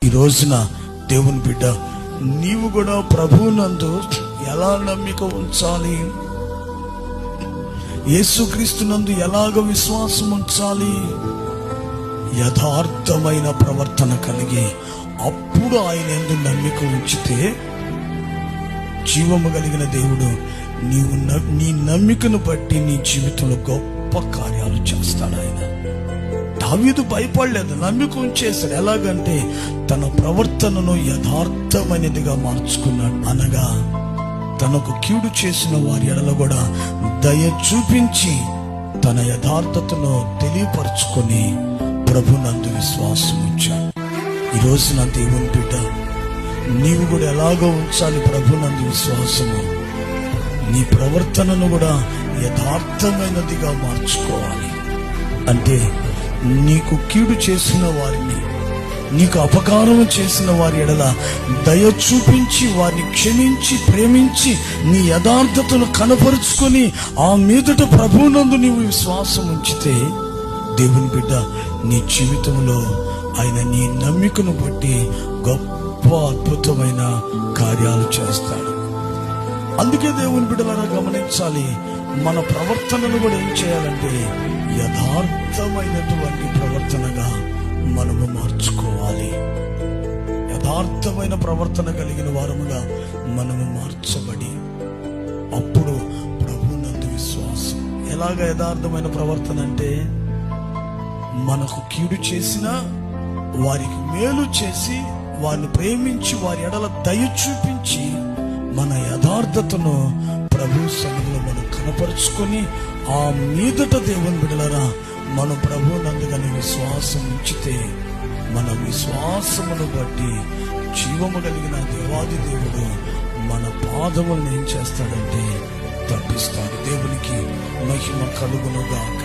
ఈ రోజున దేవుని బిడ్డ, నీవు కూడా ప్రభువునందు ఎలా నమ్మిక ఉంచాలి, యేసుక్రీస్తునందు ఎలాగ విశ్వాసం ఉంచాలి? యథార్థమైన ప్రవర్తన కలిగి అప్పుడు ఆయన యందు నమ్మిక ఉంచితే జీవము కలిగిన దేవుడు నీ నమ్మికను బట్టి నీ జీవితంలో గొప్ప కార్యాలు చేస్తాడు. ఆయన దావీదు భయపడలేదు, నమ్మిక ఉంచేశాడు. ఎలాగంటే తన ప్రవర్తనను యథార్థమైనదిగా మార్చుకున్నాడు. అనగా తనకు కీడు చేసిన వారి ఎడల కూడా దయ చూపించి తన యథార్థతను తెలియపరచుకొని ప్రభునందు విశ్వాసం ఉంచాడు. ఈ రోజున దేవుని బిడ్డ, నీవు కూడా ఎలాగో ఉంచాలి ప్రభునందు విశ్వాసము. నీ ప్రవర్తనను కూడా యథార్థమైనదిగా మార్చుకోవాలి. అంటే నీకు కీడు చేసిన వారిని, నీకు అపకారం చేసిన వారి ఎడల దయ చూపించి వారిని క్షమించి ప్రేమించి నీ యథార్థతను కనపరుచుకొని ఆ మీదట ప్రభువునందు నీవు విశ్వాసం ఉంచితే దేవుని బిడ్డ, నీ జీవితంలో ఆయన నీ నమ్మికను బట్టి గొప్ప అద్భుతమైన కార్యాలు చేస్తాడు. అందుకే దేవుని బిడ్డలారా గమనించాలి, మన ప్రవర్తనను కూడా ఏం చేయాలంటే యథార్థమైనటువంటి ప్రవర్తనగా మనము మార్చుకోవాలి. యథార్థమైన ప్రవర్తన కలిగిన వారముగా మనము మార్చబడి అప్పుడు ప్రభువునందు విశ్వాసం. ఎలాగ యథార్థమైన ప్రవర్తన అంటే, మనకు కీడు చేసినా వారికి మేలు చేసి వారిని ప్రేమించి వారి ఎడల దయ చూపించి మన యథార్థతను ప్రభు సన్నిధిలో మనం కనపరుచుకొని ఆ మీదట దేవుని బిడ్డలారా మనం ప్రభువునందుగానే విశ్వాసం ఉంచితే మన విశ్వాసమును బట్టి జీవము కలిగిన దేవాది దేవుడు మన పాదములను ఏం చేస్తాడంటే తప్పిస్తాడు. దేవునికి మహిమ కలుగును గాక.